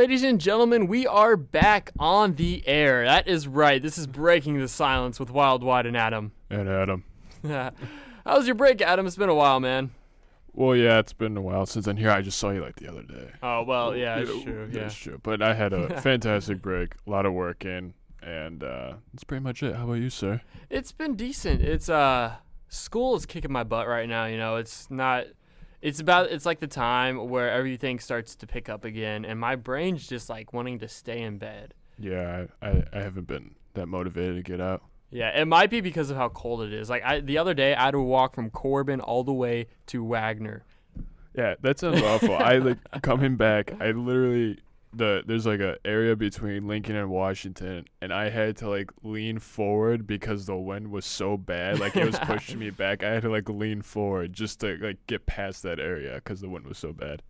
ladies and gentlemen, we are back on the air. That is right. This is Breaking the Silence with Wild Wide and Adam. And Adam. How was your break, Adam? It's been a while, man. Well, yeah, it's been a while since I'm here. I just saw you like the other day. Oh, well, yeah, it's true. Yeah, That's true. But I had a fantastic break, a lot of work in, and that's pretty much it. How about you, sir? It's been decent. It's school is kicking my butt right now. You know, it's like the time where everything starts to pick up again, and my brain's just like wanting to stay in bed. Yeah, I haven't been that motivated to get out. Yeah, it might be because of how cold it is. Like the other day, I had to walk from Corbin all the way to Wagner. Yeah, that sounds awful. I coming back. I literally there's like a area between Lincoln and Washington, and I had to lean forward because the wind was so bad. Like it was pushing me back. I had to lean forward just to get past that area because the wind was so bad.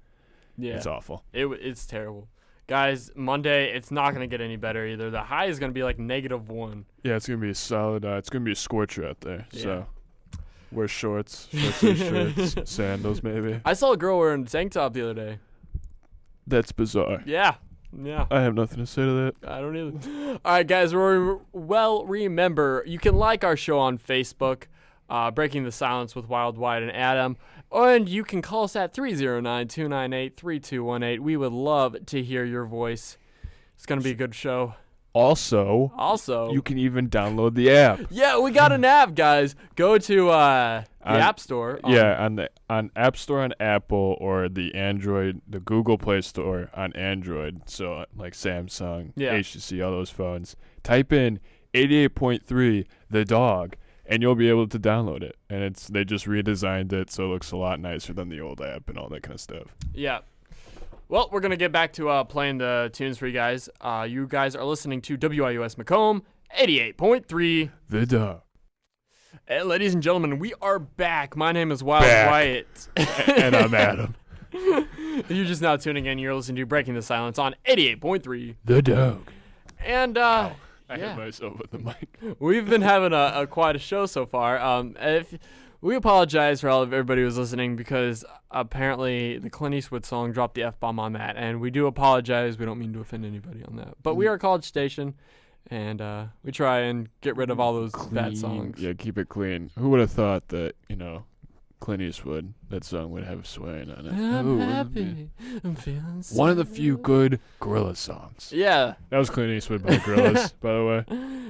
Yeah, it's awful. It's terrible. Guys, Monday, it's not going to get any better either. The high is going to be -1. Yeah, it's going to be a solid, it's going to be a scorcher out there. Yeah. So, wear shorts shirts, sandals maybe. I saw a girl wearing a tank top the other day. That's bizarre. Yeah. I have nothing to say to that. I don't either. All right, guys, remember, you can like our show on Facebook, Breaking the Silence with Wild Wide and Adam. And you can call us at 309-298-3218. We would love to hear your voice. It's going to be a good show. Also, you can even download the app. Yeah, we got an app, guys. Go to the App Store. On App Store on Apple, or the Google Play Store on Android. So like Samsung, HTC, all those phones. Type in 88.3 The Dog. And you'll be able to download it. And they just redesigned it so it looks a lot nicer than the old app and all that kind of stuff. Yeah. Well, we're going to get back to playing the tunes for you guys. You guys are listening to WIUS Macomb, 88.3. The Dog. And ladies and gentlemen, we are back. My name is Wild Wyatt. And I'm Adam. You're just now tuning in. You're listening to Breaking the Silence on 88.3. The Dog. And, I hit myself with the mic. We've been having quite a show so far. We apologize for everybody who's listening because apparently the Clint Eastwood song dropped the F-bomb on that, and we do apologize. We don't mean to offend anybody on that. But we are a college station, and we try and get rid of all those bad songs. Yeah, keep it clean. Who would have thought that, Clint Eastwood, that song would have swaying on it? I'm happy. I'm feeling so one of the few good Gorillaz songs. Yeah. That was Clint Eastwood by Gorillaz, by the way.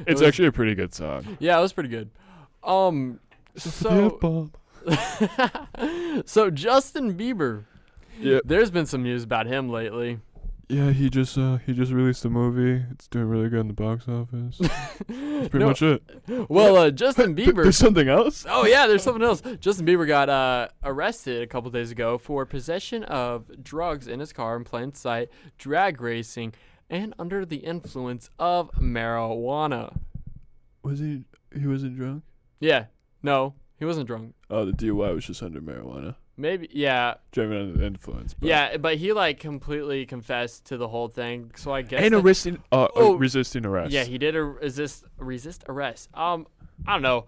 It's actually a pretty good song. Yeah, it was pretty good. So Justin Bieber. Yeah. There's been some news about him lately. Yeah, he just released a movie. It's doing really good in the box office. That's pretty much it. Well, Justin Bieber. There's something else? Oh yeah, there's something else. Justin Bieber got arrested a couple days ago for possession of drugs in his car in plain sight, drag racing, and under the influence of marijuana. He wasn't drunk? Yeah. No, he wasn't drunk. Oh, the DUI was just under marijuana. Maybe, yeah. Driving under the influence. Yeah, but he completely confessed to the whole thing. So I guess. And resisting arrest. Yeah, he did resist arrest. I don't know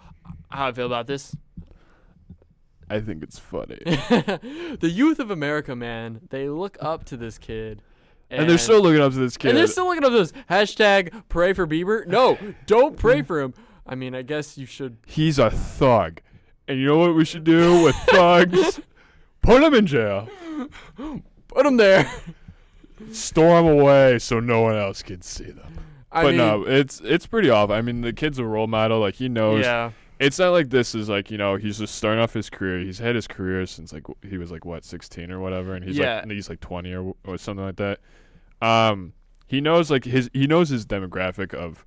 how I feel about this. I think it's funny. The youth of America, man, they look up to this kid. And they're still looking up to this kid. And they're still looking up to this. Hashtag pray for Bieber. No, don't pray for him. I mean, I guess you should. He's a thug. And you know what we should do with thugs? Put him in jail. Put him there. Store him away so no one else can see them. No, it's pretty awful. I mean, the kid's a role model. He knows. Yeah. It's not like this is he's just starting off his career. He's had his career since he was 16 or whatever, and he's he's 20 or something like that. He knows he knows his demographic of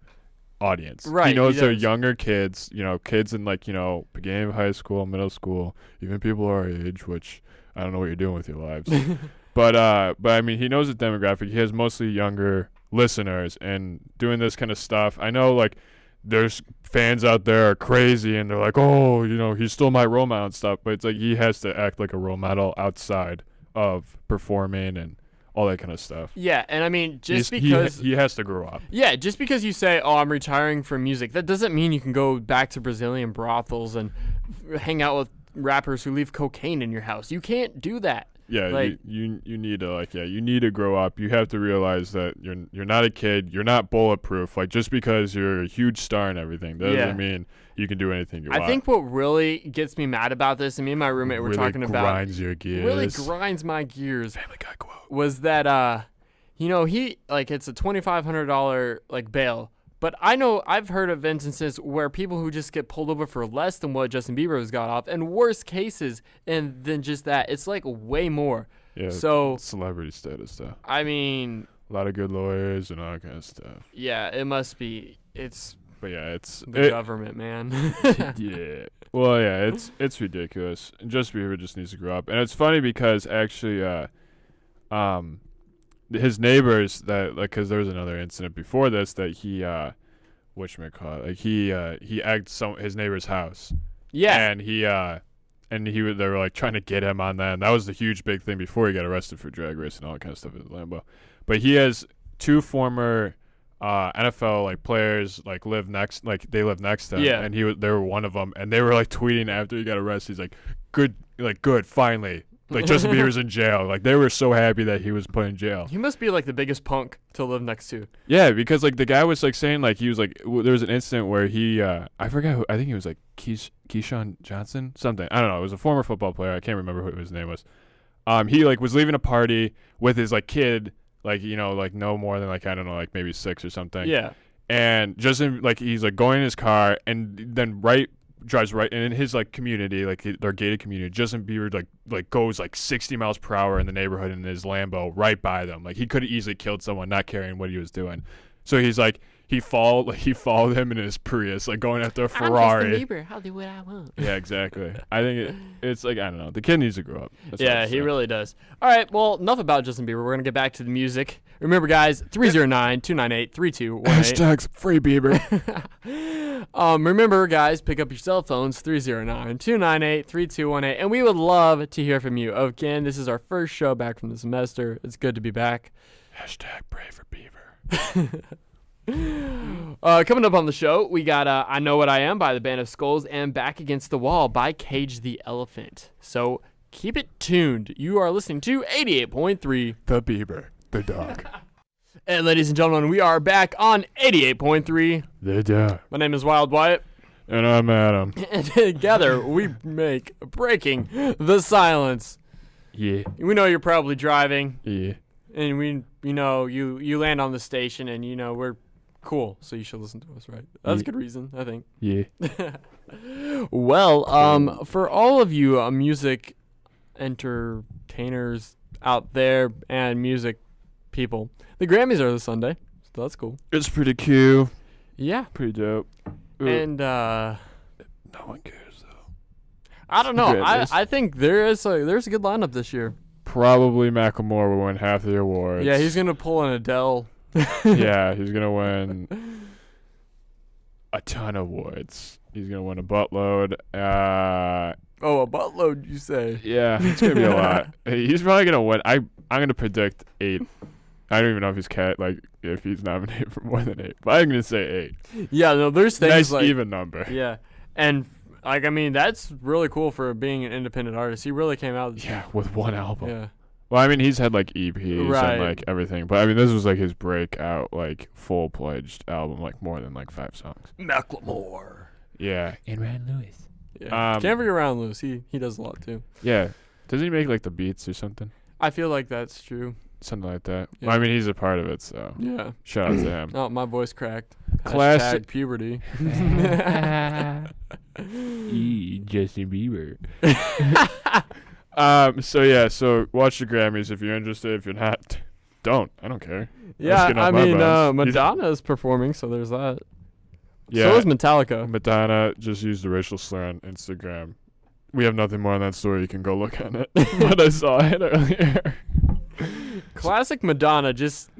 audience. Right. He knows they're younger kids, kids in beginning of high school, middle school, even people our age, which I don't know what you're doing with your lives. but I mean, he knows his demographic. He has mostly younger listeners, and doing this kind of stuff. I know there's fans out there are crazy and they're like, oh, he's still my role model and stuff, but it's he has to act like a role model outside of performing and all that kind of stuff. Yeah, and I mean, because he has to grow up. Yeah, just because you say, "Oh, I'm retiring from music," that doesn't mean you can go back to Brazilian brothels and hang out with rappers who leave cocaine in your house. You can't do that. Yeah, Like- you need to you need to grow up. You have to realize that you're not a kid. You're not bulletproof. Like just because you're a huge star and everything doesn't Yeah. mean you can do anything you want. I think what really gets me mad about this, and me and my roommate were really talking about, grinds your gears. really grinds my gears, Family Guy quote. was that he like it's a $2,500 like bail. But I know I've heard of instances where people who just get pulled over for less than what Justin Bieber has got off, and worse cases, and than just that, it's like way more. Yeah. So Celebrity status though. I mean, A lot of good lawyers and all that kind of stuff. yeah, it must be. It's But yeah, it's the government, man. yeah. Well, yeah, it's ridiculous. And Justin Bieber just needs to grow up. And it's funny because actually, his neighbors because there was another incident before this that he whatchamacallit, like he egged his neighbor's house. Yeah. And they were like trying to get him on that. And that was the huge big thing before he got arrested for drag race and all that kind of stuff at Lambeau. But he has two former NFL like players like live next to him. Yeah. And they were one of them, and they were like tweeting after he got arrested. He's like, good, finally. Like Justin Bieber's in jail. Like they were so happy that he was put in jail. He must be like the biggest punk to live next to. Yeah, because like the guy was like saying like he was like there was an incident where he I forgot who, I think he was like Keyshawn Johnson something, I don't know, it was a former football player, I can't remember who his name was. He like was leaving a party with his like kid, like like no more than like I don't know, like maybe 6 or something. Yeah. And Justin like he's like going in his car, and then drives right, and in his like community, like their gated community, Justin Bieber like goes like 60 miles per hour in the neighborhood in his Lambo right by them. Like he could have easily killed someone not caring what he was doing. So he's like he followed him in his Prius, like going after a Ferrari. I'm Justin Bieber. I'll do what I want. Yeah, exactly. I think it's like, I don't know, the kid needs to grow up. That's all Yeah, I'm he saying. really does. All right, well, enough about Justin Bieber. We're going to get back to the music. Remember, guys, 309-298-3218. Hashtags free Bieber. Remember, guys, pick up your cell phones, 309-298-3218. And we would love to hear from you. Again, this is our first show back from the semester. It's good to be back. Hashtag pray for Bieber. Coming up on the show, we got I Know What I Am by the Band of Skulls and Back Against the Wall by Cage the Elephant. So keep it tuned. You are listening to 88.3 The Bieber. The dog. And ladies and gentlemen, we are back on 88.3. The dog. My name is Wild Wyatt. And I'm Adam. And together we make Breaking the Silence. Yeah. We know you're probably driving, Yeah. and you land on the station, and we're cool, so you should listen to us, right? That's a good reason, I think. Yeah. Well, for all of you music entertainers out there and music people, the Grammys are this Sunday, so that's cool. It's pretty cute. Yeah. Pretty dope. Ooh. And no one cares though. I don't know. Grammys. I think there's a good lineup this year. Probably Macklemore will win half the awards. Yeah, he's gonna pull an Adele. Yeah, he's gonna win a ton of awards. He's gonna win a buttload. Oh, a buttload, you say? Yeah, it's gonna be a lot. He's probably gonna win. I'm gonna predict 8. I don't even know if if he's nominated for more than 8, but I'm gonna say 8. Yeah, no, there's things Nice like even number. yeah, and that's really cool for being an independent artist. He really came out. Yeah, with one album. Yeah. Well, I mean, he's had like EPs Right. and like everything, but I mean, this was like his breakout, like full-fledged album, like more than like 5 songs. Macklemore. Yeah. And Ryan Lewis. Yeah. Can't forget around Lewis. He does a lot too. Yeah. Doesn't he make like the beats or something? I feel like that's true. Something like that. Yeah. Well, I mean, he's a part of it, so Yeah. shout out to him. Oh, my voice cracked. Classic- Hashtag puberty. Justin Bieber. So watch the Grammys if you're interested. If you're not, don't. I don't care. Yeah, getting off I my mean, buzz. Madonna is performing, so there's that. Yeah. So is Metallica. Madonna just used the racial slur on Instagram. We have nothing more on that story. You can go look on it. But I saw it earlier. Classic Madonna, just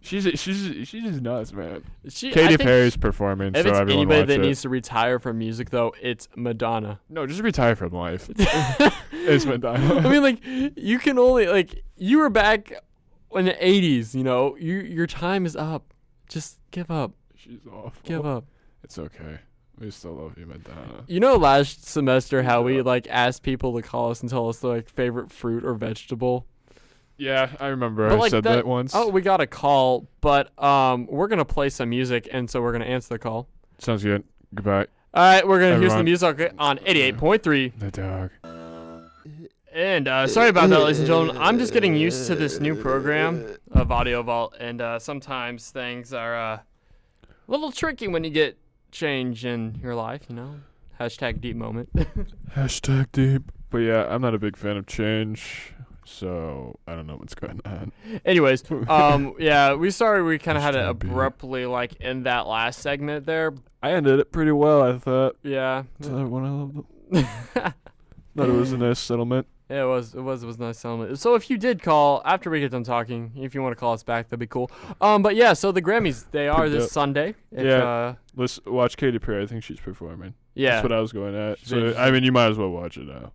She's just nuts, man. I Katy think Perry's performing, If so it's everyone anybody watch that it. needs to retire from music, though, it's Madonna. No, just retire from life. It's Madonna. I mean, like, you can only you were back in the '80s. Your time is up. Just give up. She's awful. Give up. It's okay. We still love you, Madonna. You know, last semester how we like asked people to call us and tell us their like favorite fruit or vegetable. Yeah, I remember. But, I like, said that once. Oh, we got a call, but we're gonna play some music, and so we're gonna answer the call. Sounds good. Goodbye. All right, we're gonna hear some Everyone. music on 88.3. The dog. And sorry about that, ladies and gentlemen. I'm just getting used to this new program of Audio Vault, and sometimes things are a little tricky when you get change in your life. You know, hashtag deep moment. Hashtag deep. But yeah, I'm not a big fan of change, so I don't know what's going on. Anyways, yeah, we kind of had to Hashtag deep. abruptly like end that last segment there. I ended it pretty well, I thought. Yeah. Is that one I loved? Thought it was a nice settlement. Yeah, it was a nice settlement. So if you did call after we get done talking, if you want to call us back, that'd be cool. But yeah, so the Grammys, they are Pretty this dope. Sunday. If, Yeah. Let's watch Katy Perry. I think she's performing. yeah, That's what I was going at. She's So in- I mean, you might as well watch it now.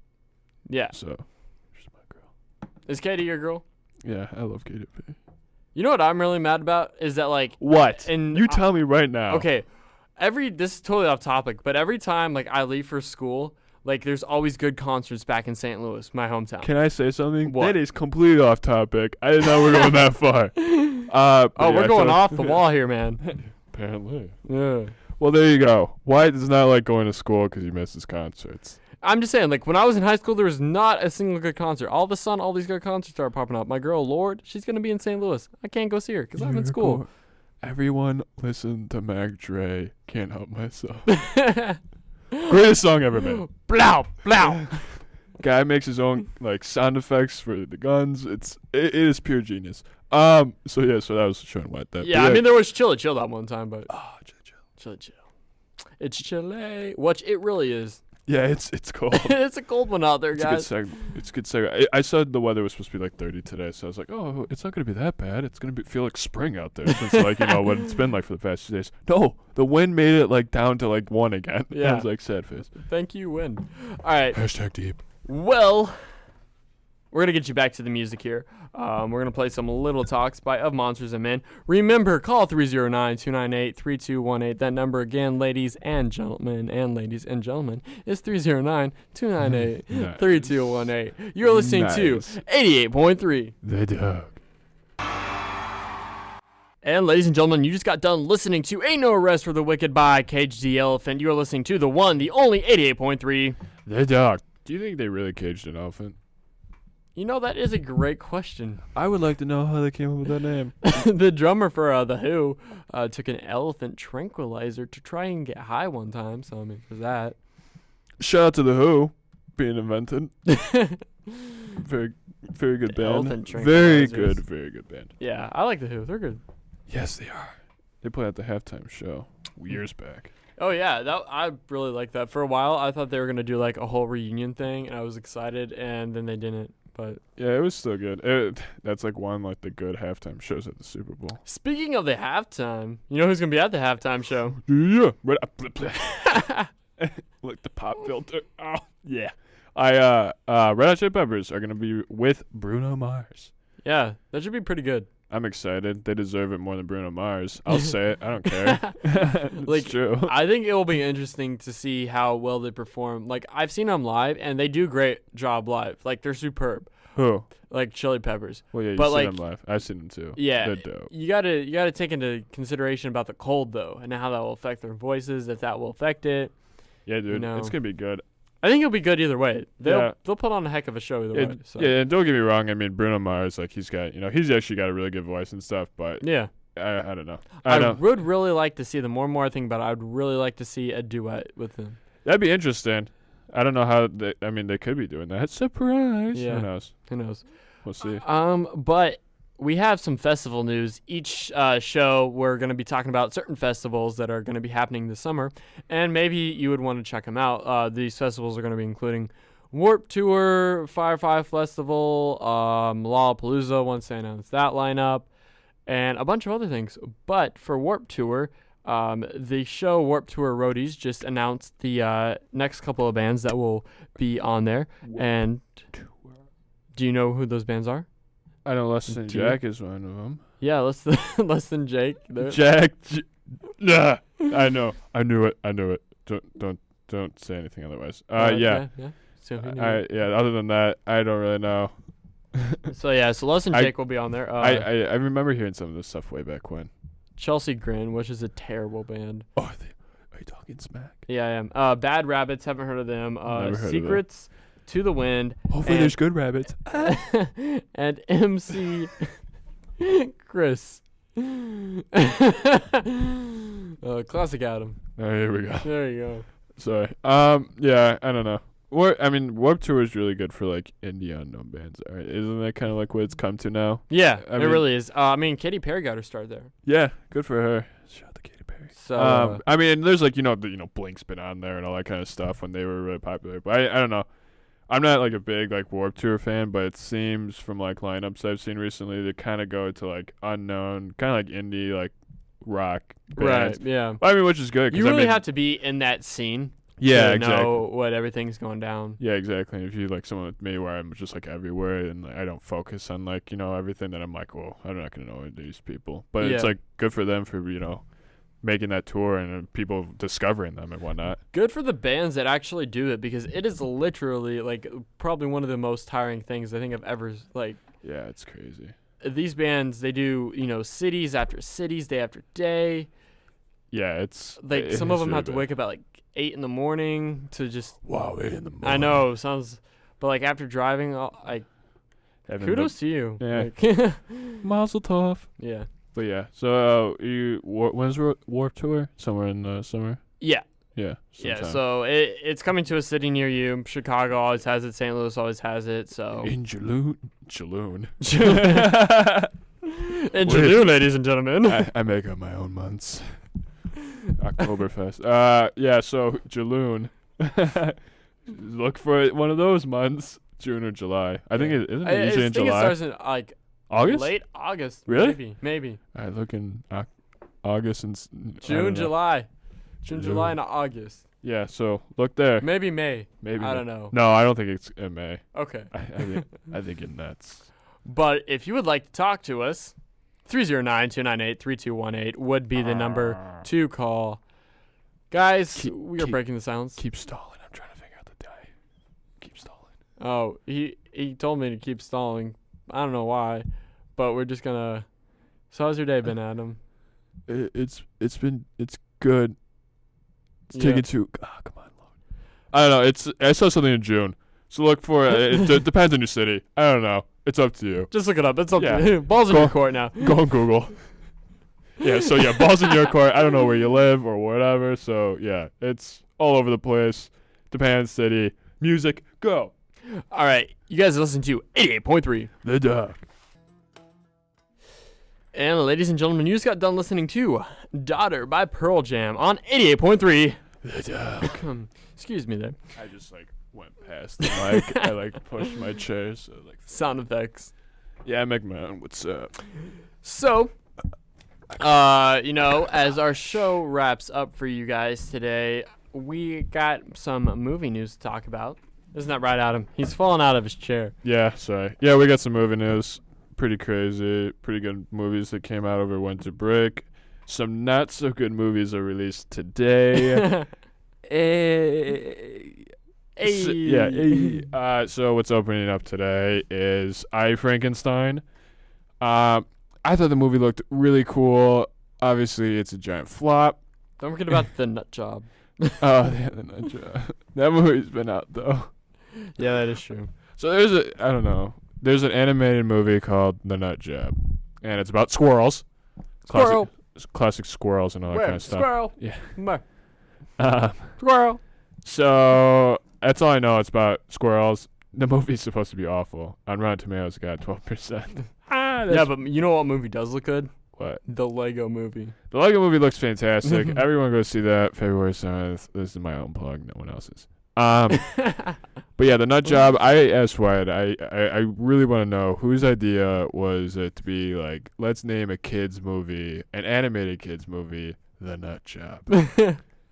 yeah. So she's my girl. Is Katie your girl? Yeah, I love Katy Perry. You know what I'm really mad about is that like What? And You tell me right now. okay, this is totally off topic, but every time like I leave for school, like there's always good concerts back in St. Louis, my hometown. Can I say something? What? That is completely off topic. I didn't know we were going that far. Oh, we're going off the wall here, man. Apparently. Yeah. Well, there you go. Wyatt does not like going to school because he misses concerts. I'm just saying, like when I was in high school, there was not a single good concert. All of a sudden, all these good concerts started popping up. My girl, Lord, she's gonna be in St. Louis. I can't go see her because I'm in school. Everyone listen to Mac Dre. Can't help myself. Greatest song ever made. Blow, blow. Guy makes his own like sound effects for the guns. It is pure genius. So that was showing Wyatt that. Yeah, But I mean there was Chilla Chill that one time, but oh, chill. Chilla Chill. It's chilly. Which it really is. Yeah, it's cold. It's a cold one out there, It's a good guys. segment. It's a good segment. I said the weather was supposed to be like 30 today, so I was like, oh, it's not going to be that bad. It's going to feel like spring out there. Since like, what it's been like for the past 2 days. No, the wind made it like down to like 1 again. Yeah. I was like, sad face. Thank you, Win. All right. Hashtag deep. Well, we're going to get you back to the music here. We're going to play some Little Talks by Of Monsters and Men. Remember, call 309-298-3218. That number again, ladies and gentlemen, is 309-298-3218. You're listening to Nice. 88.3. The dog. And ladies and gentlemen, you just got done listening to Ain't No Rest for the Wicked by Caged the Elephant. You're listening to the one, the only 88.3. The dog. Do you think they really caged an elephant? You know, that is a great question. I would like to know how they came up with that name. The drummer for The Who took an elephant tranquilizer to try and get high one time, so I mean, for that. Shout out to The Who being invented. Very, very good band. Elephant Very tranquilizers. very good band. Yeah, I like The Who. They're good. Yes, they are. They played at the halftime show years back. Oh, yeah, I really like that. For a while, I thought they were going to do like a whole reunion thing, and I was excited, and then they didn't. But Yeah, it was still good. That's like one like the good halftime shows at the Super Bowl. speaking of the halftime, you know who's going to be at the halftime show? Yeah, look the pop filter. Oh yeah. Red Hot Chili Peppers are gonna be with Bruno Mars. Yeah, that should be pretty good. I'm excited. They deserve it more than Bruno Mars. I'll say it. I don't care. It's Like, true. I think it will be interesting to see how well they perform. Like, I've seen them live, and they do a great job live. Like, they're superb. Who? Like Chili Peppers. Well, yeah, you But, see like, them live. I've seen them too. Yeah, They're dope. you gotta take into consideration about the cold though, and how that will affect their voices, if that will affect it. Yeah, dude. know. It's gonna be good. I think it'll be good either way. Yeah. They'll put on a heck of a show either way. So. Yeah, and don't get me wrong. I mean, Bruno Mars, like he's got, he's actually got a really good voice and stuff. But Yeah. I don't know. I would really like to see the more and more I think about it. I'd really like to see a duet with him. That'd be interesting. I don't know how. They could be doing that. Surprise. Yeah. Who knows? Who knows? We'll see. But we have some festival news. Each show, we're going to be talking about certain festivals that are going to be happening this summer, and maybe you would want to check them out. These festivals are going to be including Warped Tour, Firefly Festival, Lollapalooza once they announce that lineup, and a bunch of other things. But for Warped Tour, the show Warped Tour Roadies just announced the next couple of bands that will be on there. And do you know who those bands are? I know Less Than Do you? Jack is one of them. Yeah, less than Jake. They're- Jack. Nah. I know. I knew it. don't say anything otherwise. Yeah. So who knew? Other than that, I don't really know. So Les and Jake will be on there. I remember hearing some of this stuff way back when. Chelsea Grin, which is a terrible band. Oh, are you talking smack? Yeah, I am. Bad Rabbits, haven't heard of them. Never heard Secrets, To the Wind. Hopefully there's good rabbits. And MC Chris. Classic Adam. Oh, here we go. There you go. Sorry. Yeah, I don't know. Warped Tour is really good for like indie unknown bands. All right, isn't that kind of like what it's come to now? Yeah, I it mean- really is. Katy Perry got her start there. Yeah, good for her. Shout out to Katy Perry. So there's like Blink's been on there and all that kind of stuff when they were really popular. But I don't know. I'm not like a big like Warped Tour fan, but it seems from like lineups I've seen recently they kind of go to like unknown, kind of like indie like rock bands. right, yeah. I mean, which is good. 'Cause You really have to be in that scene. Yeah, to exactly. know what everything's going down. Yeah, exactly. If you like someone like me where I'm just like everywhere and like, I don't focus on like, everything, then I'm like, well, I'm not going to know these people. But it's Yeah. like good for them for, making that tour and people discovering them and whatnot. Good for the bands that actually do it because it is literally like probably one of the most tiring things I think I've ever like. Yeah, it's crazy. These bands, they do, cities after cities, day after day. Yeah, it's Like some of them have to wake up at like 8 in the morning to just. Wow, 8 in the morning. I know, sounds. But like after driving, kudos to you. Yeah. Like, Mazel tov. yeah. But yeah, so when's Warped Tour? Somewhere in the summer? Yeah. Yeah. Yeah. sometime. So it's coming to a city near you. Chicago always has it. St. Louis always has it. So. In Jaloon. In Jaloon, ladies and gentlemen. I make up my own months. Oktoberfest. Yeah, so Jaloon. Look for one of those months, June or July. I think it isn't it usually in July. I think it starts in like August? late August. Really? Maybe. I look in August and June, July. June, June. July, and August. Yeah, so look there. Maybe May. Maybe I May. don't know. No, I don't think it's in May. Okay. I think you're nuts. But if you would like to talk to us, 309-298-3218 would be the number to call. Guys, we are breaking the silence. Keep stalling. I'm trying to figure out the die. Keep stalling. Oh, he told me to keep stalling. I don't know why, but we're just gonna. So how's your day been, Adam? It's good. It's Yeah. taking too. Oh, come on, Lord. I don't know. I saw something in June, so look for it. It depends on your city. I don't know. It's up to you. Just look it up. It's up Yeah. to you. Balls in Go- your court now. Go on Google. Yeah. So yeah, balls in your court. I don't know where you live or whatever. So yeah, it's all over the place. Depends city. Music. Go. All right, you guys are listening to 88.3. The Duck. And ladies and gentlemen, you just got done listening to Daughter by Pearl Jam on 88.3. The Duck. Excuse me there. I just went past the mic. I pushed my chair. So Sound effects. yeah, I make my own. What's up? So, as our show wraps up for you guys today, we got some movie news to talk about. Isn't that right, Adam? He's falling out of his chair. Yeah, sorry. Yeah, we got some movie news. Pretty crazy. Pretty good movies that came out over winter break. Some not so good movies are released today. So what's opening up today is I, Frankenstein. I thought the movie looked really cool. Obviously, it's a giant flop. Don't forget about The Nut Job. Oh, yeah, the Nut Job. That movie's been out, though. Yeah, that is true. So there's an animated movie called The Nut Job, and it's about squirrels. Squirrel. Classic squirrels and all that Where? kind of stuff. Squirrel. Yeah. Where? Squirrel. So that's all I know. It's about squirrels. The movie's supposed to be awful. On Rotten Tomatoes, it got 12%. Yeah, but you know what movie does look good? What? The Lego Movie. The Lego Movie looks fantastic. Everyone go see that February 7th. This is my own plug. No one else's. But yeah, The Nut Job. I asked Wyatt. I really want to know whose idea was it to be like, let's name a kids movie, an animated kids movie, The Nut Job.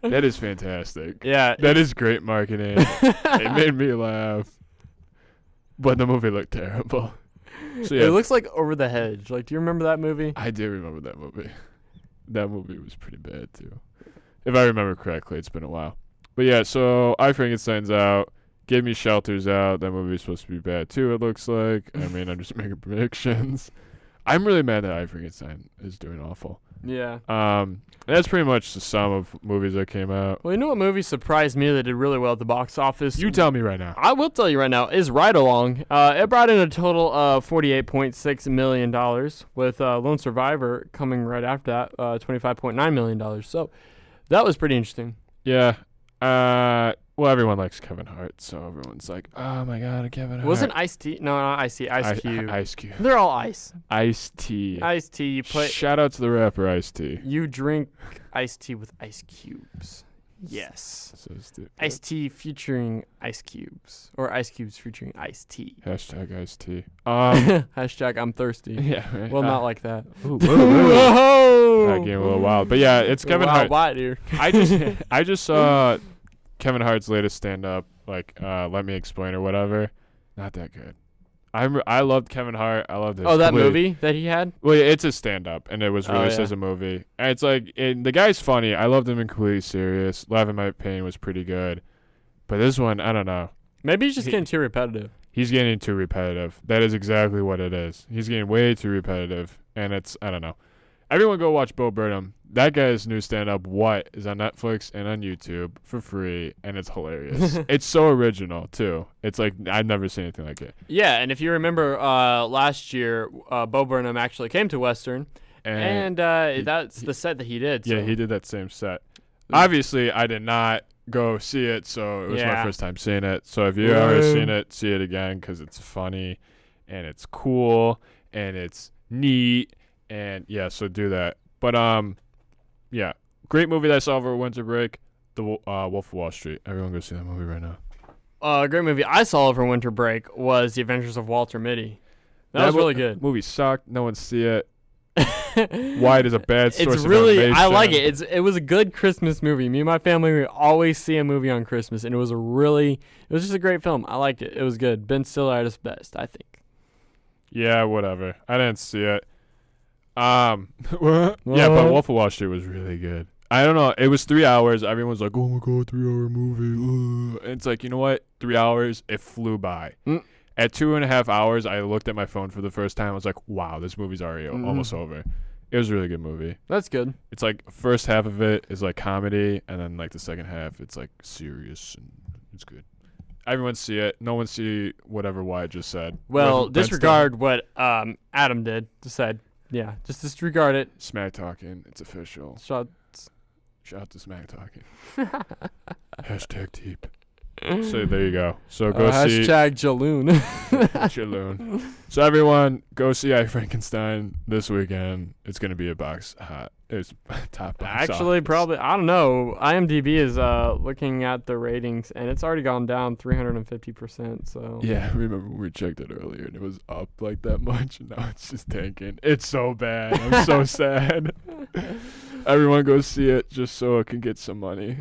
That is fantastic. Yeah. That is great marketing. It made me laugh. But the movie looked terrible. So yeah, It looks like Over the Hedge. Like, do you remember that movie? I do remember that movie. That movie was pretty bad too. If I remember correctly, it's been a while. But yeah, so I Frankenstein's out. Give Me Shelter's out. That movie's supposed to be bad too, it looks like. I mean, I'm just making predictions. I'm really mad that I Frankenstein is doing awful. Yeah. That's pretty much the sum of movies that came out. Well, you know what movie surprised me that did really well at the box office? You tell me right now. I will tell you right now, is Ride Along. It brought in a total of $48.6 million, with Lone Survivor coming right after that, $25.9 million. So that was pretty interesting. Yeah. Well, everyone likes Kevin Hart, so everyone's like, "Oh my God, Kevin Hart." Wasn't Ice-T? No, not Ice-T. Ice Cube. Ice Cube. They're all ice. Ice-T. Ice-T. You put. Shout out to the rapper Ice-T. You drink iced tea with ice cubes. Yes. So stupid. Iced tea featuring ice cubes, or ice cubes featuring iced tea. Hashtag Ice-T. Hashtag I'm thirsty. Yeah. Right. Well, not like that. Ooh, Whoa! that game a little wild, but yeah, it's Kevin Hart. Wild here. I just saw Kevin Hart's latest stand-up, like Let Me Explain or whatever. Not that good. I loved Kevin Hart. I loved his. Oh, that movie that he had? Well, yeah, it's a stand-up, and it was released yeah. as a movie. And it's like, the guy's funny. I loved him in Completely Serious. Laugh at My Pain was pretty good. But this one, I don't know. Maybe he's just getting too repetitive. He's getting too repetitive. That is exactly what it is. He's getting way too repetitive, and it's, I don't know. Everyone go watch Bo Burnham. That guy's new stand-up, What, is on Netflix and on YouTube for free, and it's hilarious. It's so original, too. It's like, I've never seen anything like it. Yeah, and if you remember last year, Bo Burnham actually came to Western, and that's the set that he did. So. Yeah, he did that same set. Obviously, I did not go see it, so it was my first time seeing it. So if you've ever seen it, see it again, because it's funny, and it's cool, and it's neat, and yeah, so do that. But yeah, great movie that I saw over winter break, The Wolf of Wall Street. Everyone go see that movie right now. A great movie I saw over winter break was The Adventures of Walter Mitty. That was really good. Movie sucked. No one see it. Why it is a bad source It's really, of I like it. It was a good Christmas movie. Me and my family, we always see a movie on Christmas, and it was just a great film. I liked it. It was good. Ben Stiller at his best, I think. Yeah, whatever. I didn't see it. Yeah, but Wolf of Wall Street was really good. I don't know. It was 3 hours. Everyone's like, "Oh my God, 3-hour movie." And it's like, you know what? 3 hours, it flew by. At 2.5 hours, I looked at my phone for the first time. I was like, wow, this movie's already almost over. It was a really good movie. That's good. It's like, first half of it is like comedy, and then like the second half, it's like serious, and it's good. Everyone see it. No one see whatever Wyatt just said. Well, disregard what Adam did. Decide. Yeah, just disregard it. Smack talking. It's official. Shout to Smack talking. Hashtag deep. So there you go. So go see hashtag Jaloon. Jaloon. So everyone go see I Frankenstein this weekend. It's gonna be a box hot. It's top box. Actually, office. probably I don't know. IMDb is looking at the ratings, and it's already gone down 350%. So yeah, I remember when we checked it earlier, and it was up like that much, and now it's just tanking. It's so bad. I'm so sad. Everyone go see it just so it can get some money.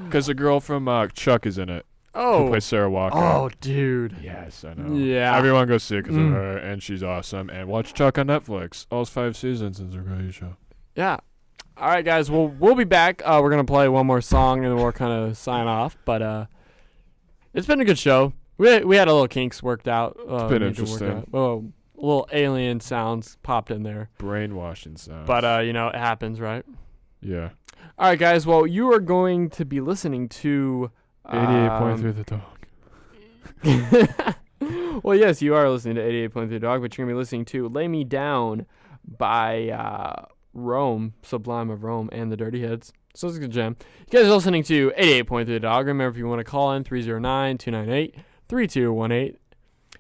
Because the girl from Chuck is in it. Oh. Who plays Sarah Walker. Oh, dude. Yes, I know. Yeah. Everyone go see it because of her, and she's awesome. And watch Chuck on Netflix. All 5 seasons. It's a great show. Yeah. All right, guys. We'll be back. We're going to play one more song, and then we'll kind of sign off. But it's been a good show. We had a little kinks worked out. It's been interesting. Well, little alien sounds popped in there. Brainwashing sounds. But, it happens, right? Yeah. All right, guys. Well, you are going to be listening to 88.3 The Dog. Well, yes, you are listening to 88.3 Dog, but you're going to be listening to Lay Me Down by Rome, Sublime of Rome, and the Dirty Heads. So it's a good jam. You guys are listening to 88.3 Dog. Remember, if you want to call in, 309-298-3218.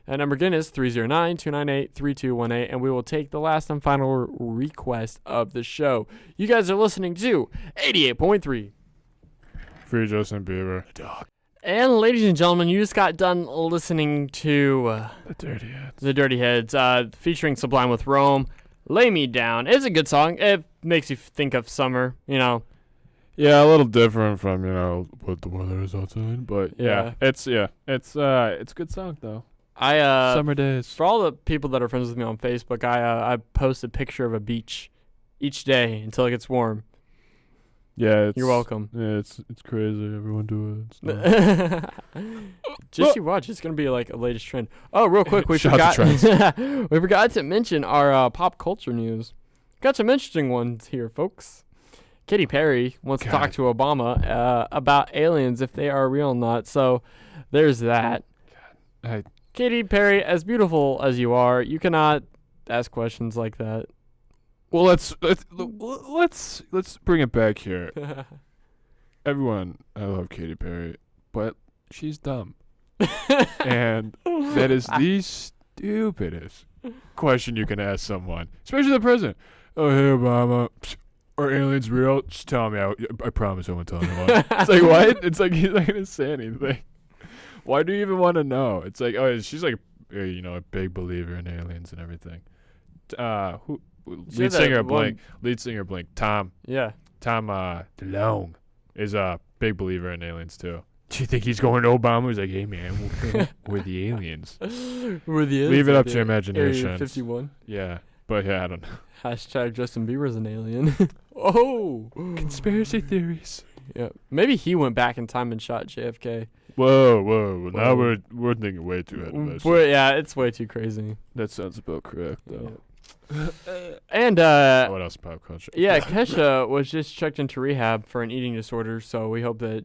That number again is 309-298-3218, and we will take the last and final request of the show. You guys are listening to 88.3. Free Justin Bieber. Dog. And ladies and gentlemen, you just got done listening to The Dirty Heads. The Dirty Heads, featuring Sublime with Rome. Lay Me Down. It's a good song. It makes you think of summer, Yeah, a little different from, what the weather is outside. But it's a good song though. Summer days. For all the people that are friends with me on Facebook, I post a picture of a beach each day until it gets warm. Yeah, You're welcome. Yeah, it's crazy. Everyone do it. Just you watch. It's gonna be like a latest trend. Oh, real quick, we Shout out to forgot. We forgot to mention our pop culture news. Got some interesting ones here, folks. Katy Perry wants to talk to Obama about aliens, if they are real or not. So there's that. Katy Perry, as beautiful as you are, you cannot ask questions like that. Well, let's bring it back here. Everyone, I love Katy Perry, but she's dumb, and that is the stupidest question you can ask someone, especially the president. Oh, hey Obama, are aliens real? Just tell me. I promise I won't tell anyone. It's like, what? It's like he's not gonna say anything. Why do you even want to know? It's like, oh, she's like, a big believer in aliens and everything. Who? Lead singer Blink. Tom. Yeah. Tom DeLonge is a big believer in aliens too. Do you think he's going to Obama? He's like, hey man, we're the aliens. We're the aliens. Leave it up to your imagination. Area 51. Yeah, but yeah, I don't know. Hashtag Justin Bieber's an alien. Oh, conspiracy theories. Yeah, maybe he went back in time and shot JFK. Whoa. Now we're thinking way too ahead of this. Yeah, it's way too crazy. That sounds about correct though. And what else pop culture? Yeah, Kesha was just checked into rehab for an eating disorder, so we hope that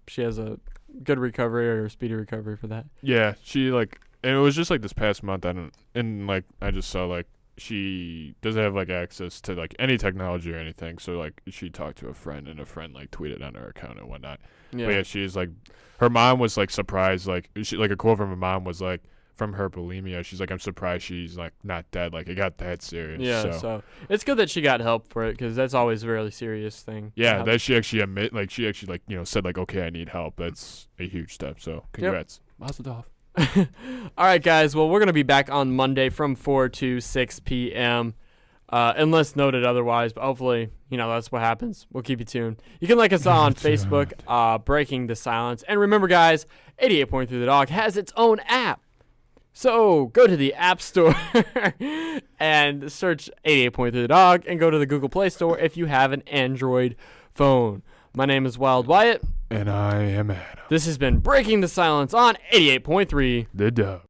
she has a good recovery or speedy recovery for that. Yeah, she and it was just this past month. I just saw she doesn't have access to any technology or anything, so she talked to a friend and a friend tweeted on her account and whatnot. Yeah. But yeah, she's her mom was surprised, a quote from her mom was from her bulimia, she's I'm surprised she's not dead, it got that serious. Yeah, so it's good that she got help for it, because that's always a really serious thing. Yeah, that she actually said okay, I need help. That's a huge step, so congrats. Mazel tov. All right, guys. Well, we're going to be back on Monday from 4 to 6 p.m. Unless noted otherwise, but hopefully, that's what happens. We'll keep you tuned. You can like us on Facebook, Breaking the Silence. And remember, guys, 88.3 The Dog has its own app. So go to the App Store and search 88.3 The Dog and go to the Google Play Store if you have an Android phone. My name is Wild Wyatt. And I am Adam. This has been Breaking the Silence on 88.3 The Dog.